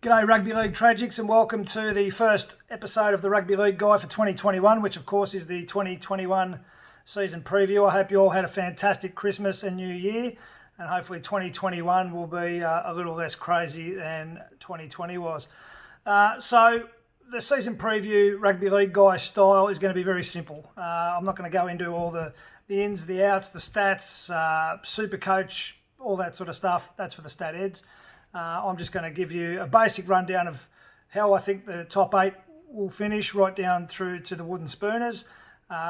G'day Rugby League Tragics and welcome to the first episode of the Rugby League Guide for 2021, which of course is the 2021 season preview. I hope you all had a fantastic Christmas and New Year, and hopefully 2021 will be a little less crazy than 2020 was. So the season preview Rugby League Guide style is going to be very simple. I'm not going to go into all the ins, the outs, the stats, super coach, all that sort of stuff. That's for the stat heads. I'm just going to give you a basic rundown of how I think the top 8 will finish, right down through to the wooden spooners,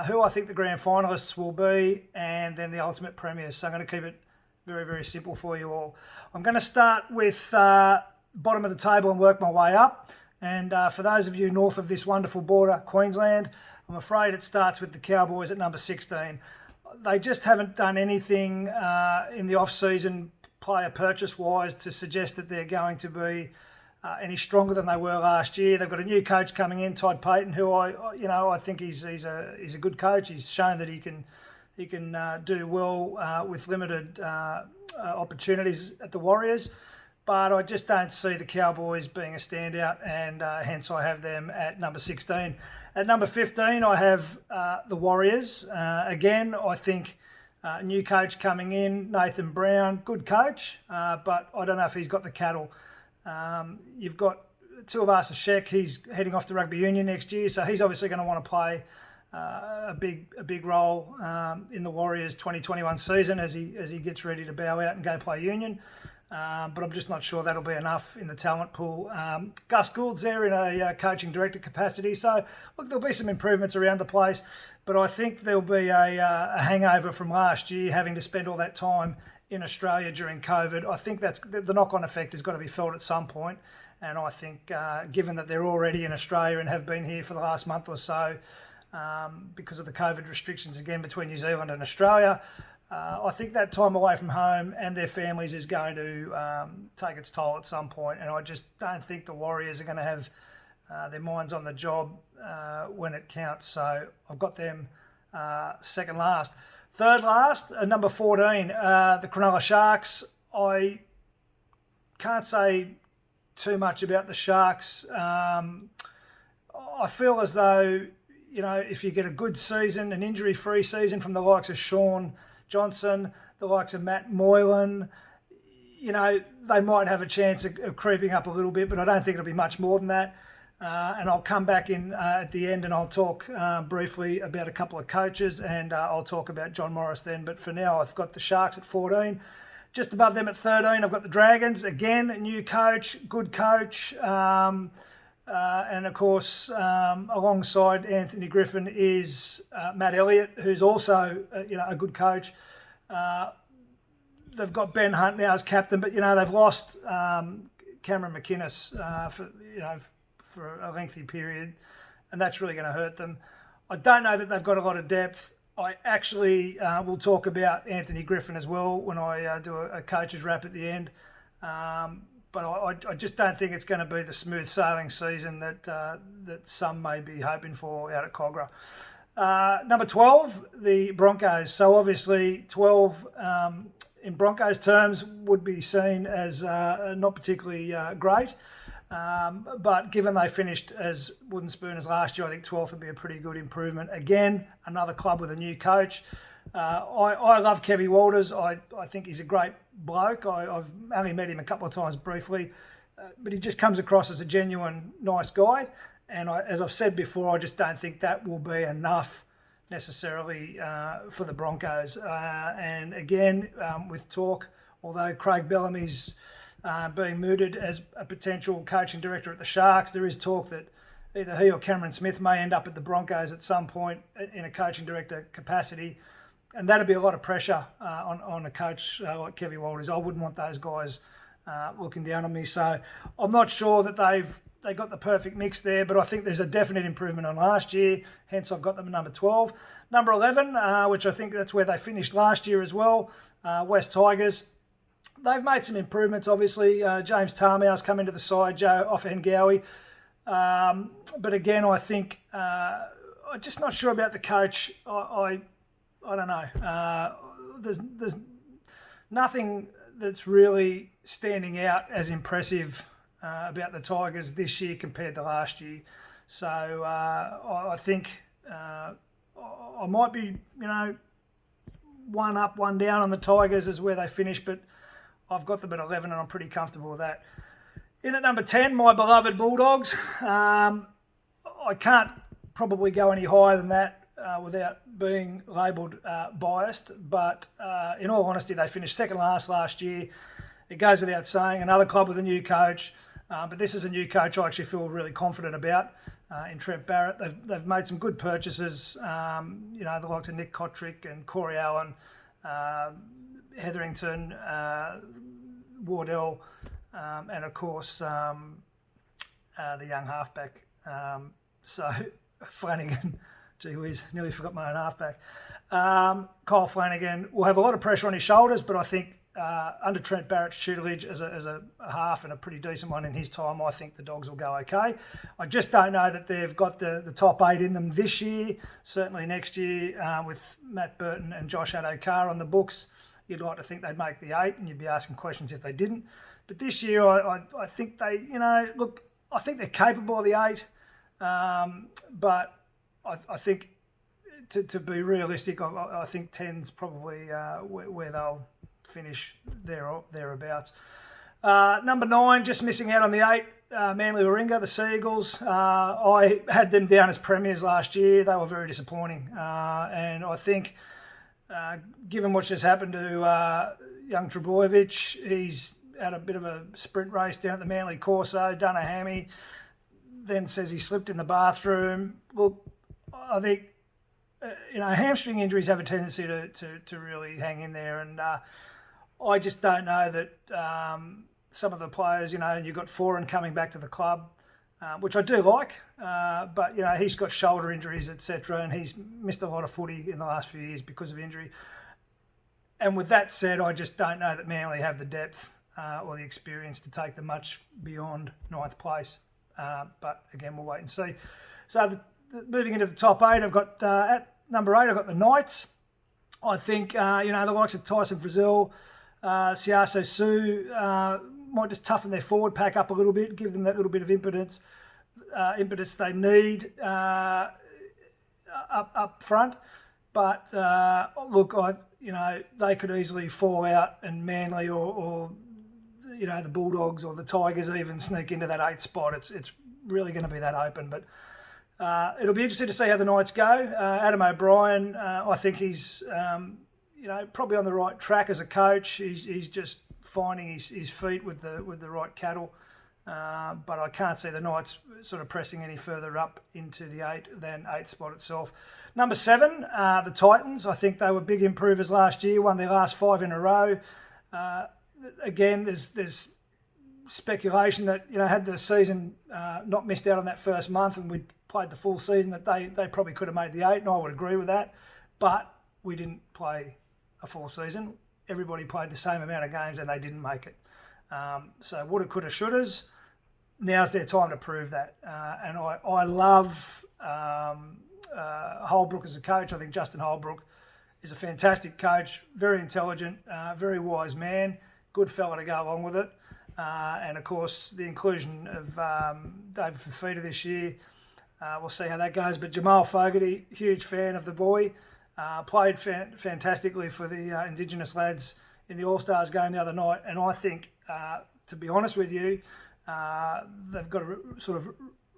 who I think the grand finalists will be, and then the ultimate premiers. So I'm going to keep it very, very simple for you all. I'm going to start with bottom of the table and work my way up. And for those of you north of this wonderful border, Queensland, I'm afraid it starts with the Cowboys at number 16. They just haven't done anything in the off-season player purchase-wise to suggest that they're going to be any stronger than they were last year. They've got a new coach coming in, Todd Payton, who I think he's a good coach. He's shown that he can do well with limited opportunities at the Warriors. But I just don't see the Cowboys being a standout, and hence I have them at number 16. At number 15, I have the Warriors. Again, I think new coach coming in, Nathan Brown, good coach, but I don't know if he's got the cattle. You've got Tuivasa-Sheck, he's heading off to rugby union next year, so he's obviously going to want to play a big role in the Warriors 2021 season as he gets ready to bow out and go play union. But I'm just not sure that'll be enough in the talent pool. Gus Gould's there in a coaching director capacity. So, look, there'll be some improvements around the place. But I think there'll be a hangover from last year, having to spend all that time in Australia during COVID. I think that's the knock-on effect has got to be felt at some point. And I think given that they're already in Australia and have been here for the last month or so because of the COVID restrictions again between New Zealand and Australia, I think that time away from home and their families is going to take its toll at some point, and I just don't think the Warriors are going to have their minds on the job when it counts. So I've got them second last. Third last, number 14, the Cronulla Sharks. I can't say too much about the Sharks. I feel as though, if you get a good season, an injury-free season from the likes of Sean Johnson, the likes of Matt Moylan, they might have a chance of creeping up a little bit, but I don't think it'll be much more than that. And I'll come back in at the end and I'll talk briefly about a couple of coaches, and I'll talk about John Morris then. But for now, I've got the Sharks at 14. Just above them at 13, I've got the Dragons. Again, a new coach, good coach. And of course, alongside Anthony Griffin is Matt Elliott, who's also a good coach. They've got Ben Hunt now as captain, but they've lost Cameron McInnes for a lengthy period, and that's really going to hurt them. I don't know that they've got a lot of depth. I actually will talk about Anthony Griffin as well when I do a coach's wrap at the end. But I just don't think it's going to be the smooth sailing season that some may be hoping for out at Cogra. Number 12, the Broncos. So obviously 12 in Broncos terms would be seen as not particularly great. But given they finished as wooden spooners last year, I think 12th would be a pretty good improvement. Again, another club with a new coach. I love Kevy Walters. I think he's a great bloke. I've only met him a couple of times briefly, but he just comes across as a genuine, nice guy. And as I've said before, I just don't think that will be enough necessarily for the Broncos. And again, with talk, although Craig Bellamy's being mooted as a potential coaching director at the Sharks, there is talk that either he or Cameron Smith may end up at the Broncos at some point in a coaching director capacity. And that'd be a lot of pressure on a coach like Kevy Walters. I wouldn't want those guys looking down on me. So I'm not sure that they got the perfect mix there, but I think there's a definite improvement on last year. Hence, I've got them at number 12. Number 11, which I think that's where they finished last year as well, West Tigers. They've made some improvements, obviously. James Tarmow's come into the side, Joe Offahengawi. But again, I think I'm just not sure about the coach. I don't know. There's nothing that's really standing out as impressive about the Tigers this year compared to last year. So I think I might be, one up, one down on the Tigers is where they finish, but I've got them at 11 and I'm pretty comfortable with that. In at number 10, my beloved Bulldogs. I can't probably go any higher than that without being labelled biased, but in all honesty, they finished second last year. It goes without saying, another club with a new coach, but this is a new coach I actually feel really confident about in Trent Barrett. They've made some good purchases, the likes of Nick Kotrick and Corey Allen, Hetherington, Wardell, and of course the young halfback. So Flanagan, gee whiz, nearly forgot my own halfback. Kyle Flanagan will have a lot of pressure on his shoulders, but I think under Trent Barrett's tutelage as a half and a pretty decent one in his time, I think the Dogs will go okay. I just don't know that they've got the top 8 in them this year. Certainly next year with Matt Burton and Josh Adokar on the books, you'd like to think they'd make the 8 and you'd be asking questions if they didn't. But this year I think they, I think they're capable of the 8, but I think to be realistic, I think 10's probably where they'll finish there or thereabouts. Number 9, just missing out on the 8, Manly Warringah, the Seagulls. I had them down as premiers last year. They were very disappointing. And I think, given what's just happened to young Trebojevic, he's had a bit of a sprint race down at the Manly Corso, done a hammy, then says he slipped in the bathroom. Look, I think, hamstring injuries have a tendency to really hang in there, and I just don't know that some of the players, you've got Foran coming back to the club, which I do like, but, he's got shoulder injuries, etc., and he's missed a lot of footy in the last few years because of injury. And with that said, I just don't know that Manly have the depth or the experience to take them much beyond 9th place. But again, we'll wait and see. So moving into the top 8, I've got at number 8, I've got the Knights. I think, the likes of Tyson Frizzell, Siaso Sue might just toughen their forward pack up a little bit, give them that little bit of impetus they need up front. But look, they could easily fall out, and Manly or the Bulldogs or the Tigers even sneak into that 8th spot. It's really going to be that open, but it'll be interesting to see how the Knights go. Adam O'Brien, I think he's probably on the right track as a coach. He's just finding his feet with the right cattle. But I can't see the Knights sort of pressing any further up into the 8 than 8th spot itself. Number 7, the Titans. I think they were big improvers last year, won their last 5 in a row. Again, there's speculation that, had the season not missed out on that first month and we'd played the full season, that they probably could have made the 8, and I would agree with that. But we didn't play a full season. Everybody played the same amount of games and they didn't make it. So woulda, coulda, shouldas. Now's their time to prove that. And I love Holbrook as a coach. I think Justin Holbrook is a fantastic coach, very intelligent, very wise man, good fella to go along with it. And of course, the inclusion of David Fifita this year, we'll see how that goes. But Jamal Fogarty, huge fan of the boy, played fantastically for the Indigenous lads in the All-Stars game the other night. And I think, to be honest with you, they've got to sort of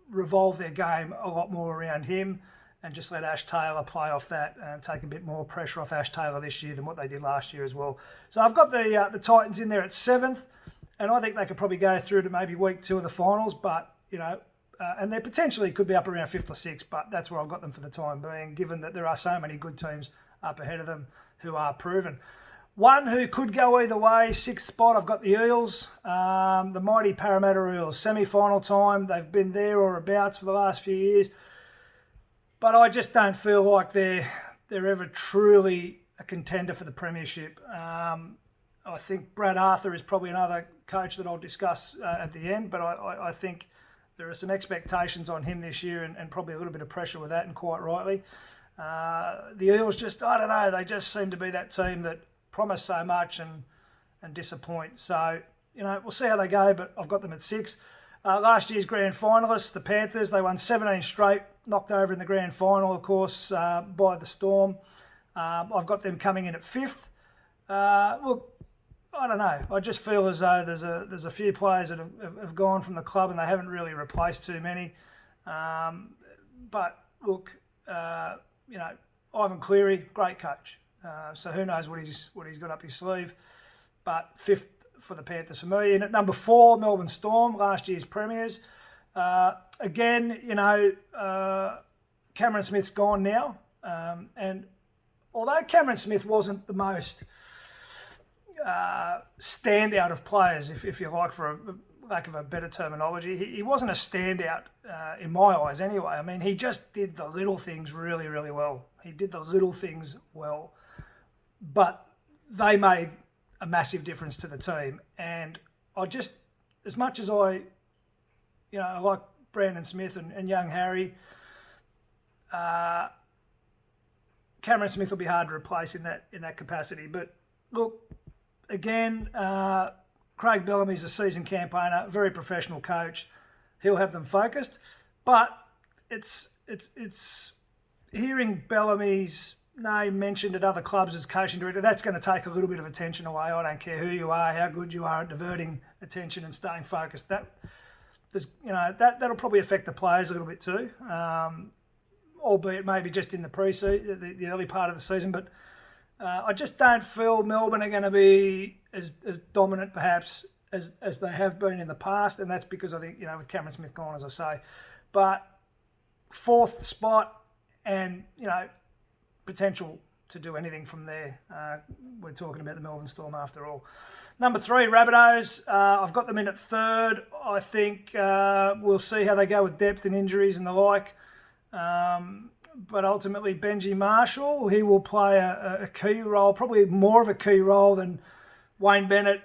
revolve their game a lot more around him and just let Ash Taylor play off that and take a bit more pressure off Ash Taylor this year than what they did last year as well. So I've got the Titans in there at 7th, and I think they could probably go through to maybe week 2 of the finals, but, and they potentially could be up around 5th or 6th, but that's where I've got them for the time being, given that there are so many good teams up ahead of them who are proven. One who could go either way, 6th spot, I've got the Eels, the mighty Parramatta Eels, semi-final time. They've been there or abouts for the last few years, but I just don't feel like they're ever truly a contender for the premiership. I think Brad Arthur is probably another coach that I'll discuss at the end, but I think there are some expectations on him this year and probably a little bit of pressure with that, and quite rightly. The Eels just, I don't know, they just seem to be that team that promise so much and disappoint. So, we'll see how they go, but I've got them at 6. Last year's grand finalists, the Panthers, they won 17 straight, knocked over in the grand final, of course, by the Storm. I've got them coming in at 5th. Look, I don't know. I just feel as though there's a few players that have gone from the club and they haven't really replaced too many. But look, Ivan Cleary, great coach. So who knows what he's got up his sleeve. But 5th for the Panthers for me. And at number 4, Melbourne Storm, last year's premiers. Again, Cameron Smith's gone now. And although Cameron Smith wasn't the most standout of players, if you like, for a lack of a better terminology, he wasn't a standout in my eyes anyway. I mean, he just did the little things really, really well. He did the little things well. But they made a massive difference to the team. And I just, as much as I like Brandon Smith and young Harry, Cameron Smith will be hard to replace in that capacity. But look, again, Craig Bellamy's a seasoned campaigner, very professional coach. He'll have them focused. But it's hearing Bellamy's name mentioned at other clubs as coaching director, that's going to take a little bit of attention away. I don't care who you are, how good you are at diverting attention and staying focused. That'll probably affect the players a little bit too, albeit maybe just in the the early part of the season. But I just don't feel Melbourne are going to be as dominant perhaps as they have been in the past, and that's because I think with Cameron Smith gone, as I say. But 4th spot, and potential to do anything from there. We're talking about the Melbourne Storm after all. Number 3, Rabbitohs. I've got them in at 3rd. I think we'll see how they go with depth and injuries and the like. But ultimately, Benji Marshall, he will play a key role, probably more of a key role than Wayne Bennett,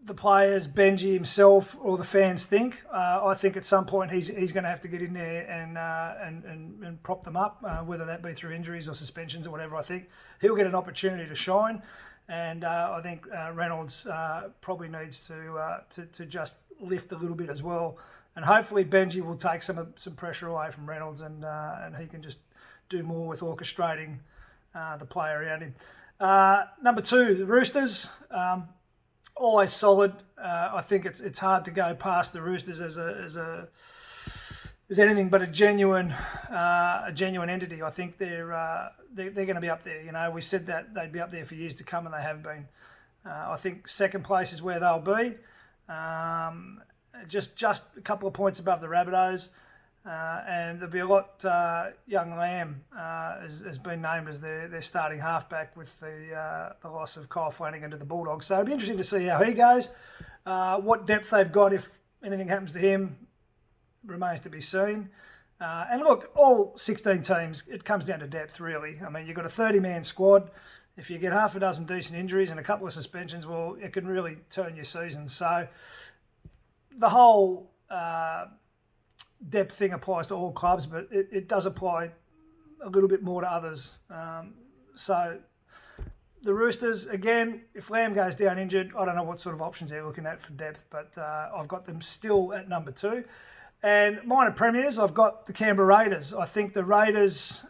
the players, Benji himself, or the fans think. I think at some point he's going to have to get in there and prop them up, whether that be through injuries or suspensions or whatever. I think he'll get an opportunity to shine, and I think Reynolds probably needs to just lift a little bit as well. And hopefully Benji will take some pressure away from Reynolds, and he can just do more with orchestrating the play around him. Number 2, the Roosters. Always solid. I think it's hard to go past the Roosters as anything but a genuine entity. I think they're going to be up there. We said that they'd be up there for years to come, and they have been. I think 2nd place is where they'll be. Just a couple of points above the Rabbitohs. And there'll be a lot. Young Lamb has been named as their starting halfback with the loss of Kyle Flanagan to the Bulldogs. So it'll be interesting to see how he goes. What depth they've got, if anything happens to him, remains to be seen. And look, all 16 teams, it comes down to depth, really. I mean, you've got a 30-man squad. If you get half a dozen decent injuries and a couple of suspensions, well, it can really turn your season. So the whole depth thing applies to all clubs, but it does apply a little bit more to others. So the Roosters, again, if Lamb goes down injured, I don't know what sort of options they're looking at for depth, but I've got them still at number 2. And minor premiers, I've got the Canberra Raiders. I think the Raiders,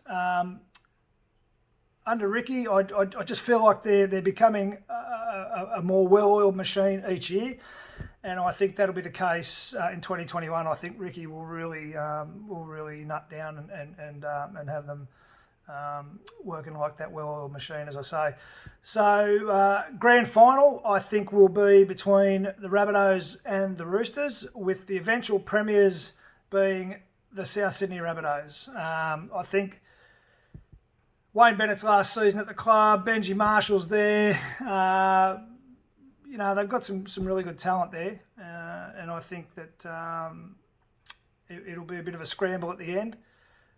under Ricky, I just feel like they're becoming a more well-oiled machine each year. And I think that'll be the case in 2021. I think Ricky will really nut down and have them working like that well-oiled machine, as I say. So grand final, I think, will be between the Rabbitohs and the Roosters, with the eventual premiers being the South Sydney Rabbitohs. I think Wayne Bennett's last season at the club, Benji Marshall's there. They've got some really good talent there, and I think that it'll be a bit of a scramble at the end.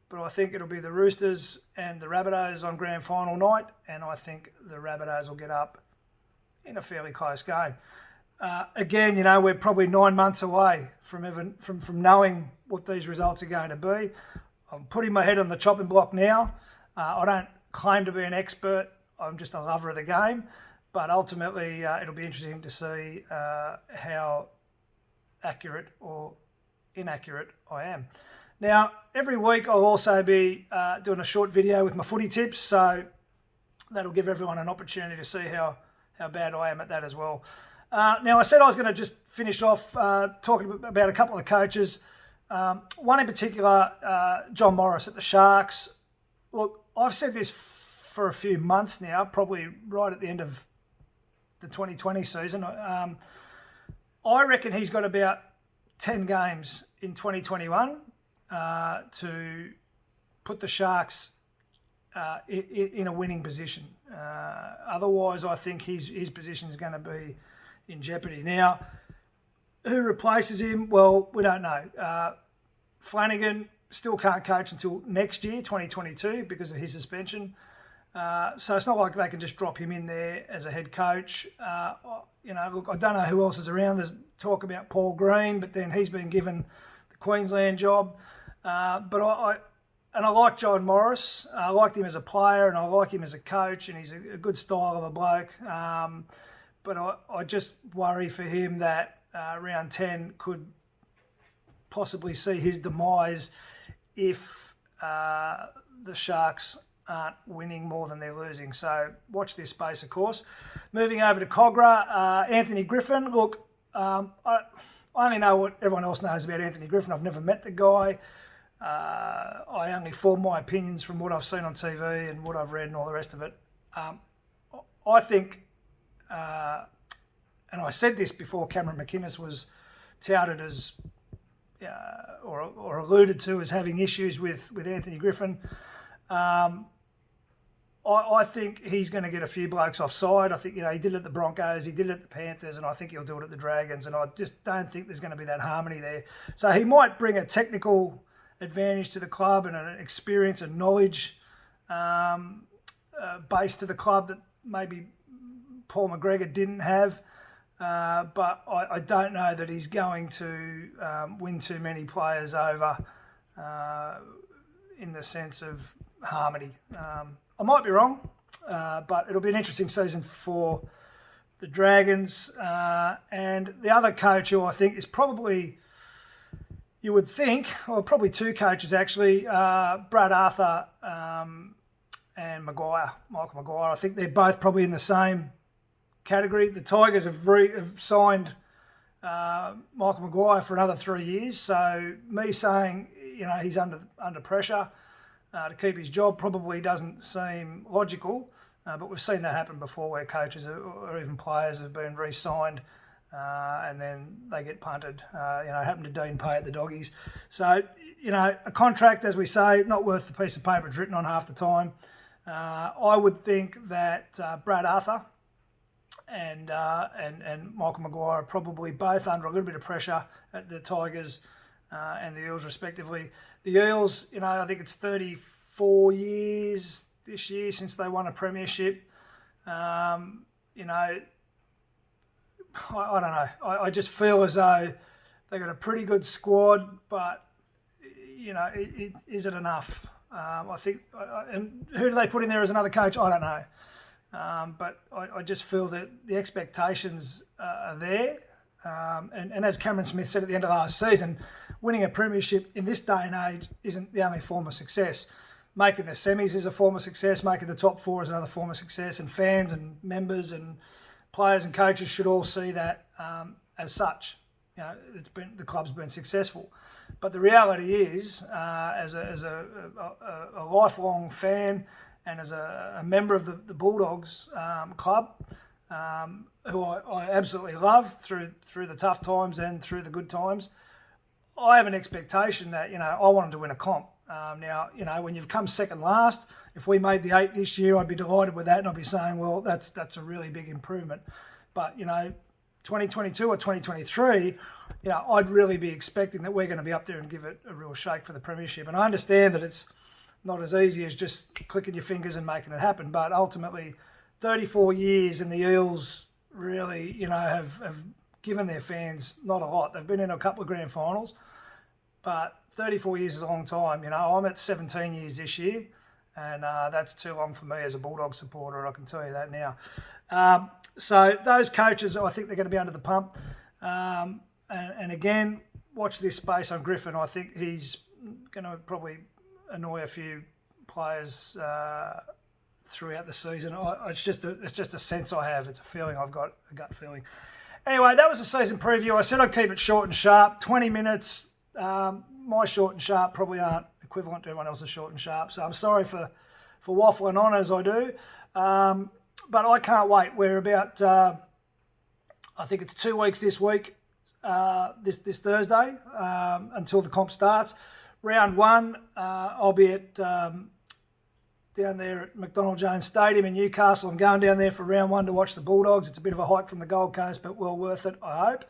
But I think it'll be the Roosters and the Rabbitohs on grand final night, and I think the Rabbitohs will get up in a fairly close game. Again, we're probably 9 months away from knowing what these results are going to be. I'm putting my head on the chopping block now. I don't claim to be an expert. I'm just a lover of the game. But ultimately, it'll be interesting to see how accurate or inaccurate I am. Now, every week I'll also be doing a short video with my footy tips, so that'll give everyone an opportunity to see how bad I am at that as well. Now, I said I was going to just finish off talking about a couple of coaches. One in particular, John Morris at the Sharks. Look, I've said this for a few months now, probably right at the end of the 2020 season. I reckon he's got about 10 games in 2021 to put the Sharks in a winning position. Otherwise, I think his position is going to be in jeopardy. Now, who replaces him? Well, we don't know. Flanagan still can't coach until next year, 2022, because of his suspension. So it's not like they can just drop him in there as a head coach. Look, I don't know who else is around. There's talk about Paul Green, but then he's been given the Queensland job. But I like John Morris. I liked him as a player, and I like him as a coach, and he's a good style of a bloke. But I just worry for him that round 10 could possibly see his demise if the Sharks aren't winning more than they're losing. So watch this space, of course. Moving over to Cogra, Anthony Griffin. Look, I only know what everyone else knows about Anthony Griffin. I've never met the guy. I only form my opinions from what I've seen on TV and what I've read and all the rest of it. I think, and I said this before Cameron McInnes was touted as, or alluded to as having issues with Anthony Griffin. I think he's going to get a few blokes offside. I think, he did it at the Broncos, he did it at the Panthers, and I think he'll do it at the Dragons, and I just don't think there's going to be that harmony there. So he might bring a technical advantage to the club and an experience and knowledge base to the club that maybe Paul McGregor didn't have. But I don't know that he's going to win too many players over in the sense of harmony. I might be wrong, but it'll be an interesting season for the Dragons. And the other coach who I think is probably, you would think, or probably two coaches actually, Brad Arthur and Michael Maguire. I think they're both probably in the same category. The Tigers have signed Michael Maguire for another 3 years. So me saying, he's under pressure to keep his job probably doesn't seem logical. But we've seen that happen before where coaches or even players have been re-signed and then they get punted. Happened to Dean Pay at the Doggies. So, a contract, as we say, not worth the piece of paper it's written on half the time. I would think that Brad Arthur and Michael Maguire are probably both under a little bit of pressure at the Tigers and the Eels respectively. The Eels, I think it's 34 years this year since they won a premiership. I don't know. I just feel as though they got a pretty good squad, but is it enough? I think, and who do they put in there as another coach? I don't know. But I just feel that the expectations are there. And as Cameron Smith said at the end of last season, winning a premiership in this day and age isn't the only form of success. Making the semis is a form of success. Making the top four is another form of success. And fans and members and players and coaches should all see that as such. The club's been successful. But the reality is, as a lifelong fan and as a member of the Bulldogs club, who I absolutely love through the tough times and through the good times, I have an expectation that, I want them to win a comp. Now, when you've come second last, if we made the 8 this year, I'd be delighted with that, and I'd be saying, well, that's a really big improvement. But, 2022 or 2023, I'd really be expecting that we're going to be up there and give it a real shake for the premiership. And I understand that it's not as easy as just clicking your fingers and making it happen, but ultimately 34 years and the Eels really, have given their fans not a lot. They've been in a couple of grand finals, but 34 years is a long time. I'm at 17 years this year, and that's too long for me as a Bulldog supporter, I can tell you that now. So those coaches, I think they're going to be under the pump. And again, watch this space on Griffin. I think he's going to probably annoy a few players throughout the season. It's just a sense I have. It's a feeling I've got, a gut feeling. Anyway, that was the season preview. I said I'd keep it short and sharp, 20 minutes. My short and sharp probably aren't equivalent to everyone else's short and sharp, so I'm sorry for waffling on as I do. But I can't wait. We're about, I think it's 2 weeks this week, this Thursday, until the comp starts. Round 1, I'll be at down there at McDonald Jones Stadium in Newcastle. I'm going down there for round 1 to watch the Bulldogs. It's a bit of a hike from the Gold Coast, but well worth it, I hope.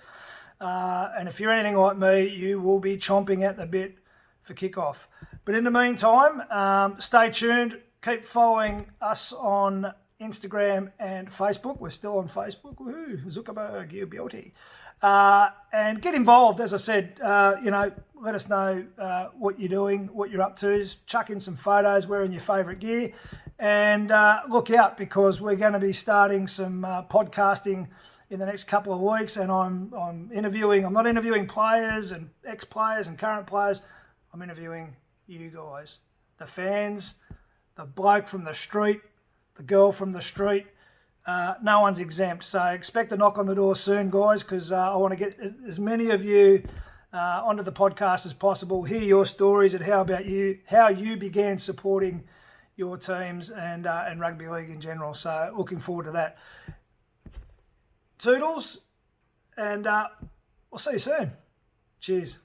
And if you're anything like me, you will be chomping at the bit for kickoff. But in the meantime, stay tuned. Keep following us on Instagram and Facebook. We're still on Facebook. Woohoo, Zuckerberg, you beauty. And get involved, as I said, let us know what you're doing, what you're up to. Just chuck in some photos wearing your favourite gear. And look out, because we're going to be starting some podcasting in the next couple of weeks. And I'm interviewing, I'm not interviewing players and ex-players and current players. I'm interviewing you guys, the fans, the bloke from the street, the girl from the street. No one's exempt, so expect a knock on the door soon, guys, because I want to get as many of you onto the podcast as possible, hear your stories and how you began supporting your teams and rugby league in general. So looking forward to that. Toodles, and we'll see you soon. Cheers.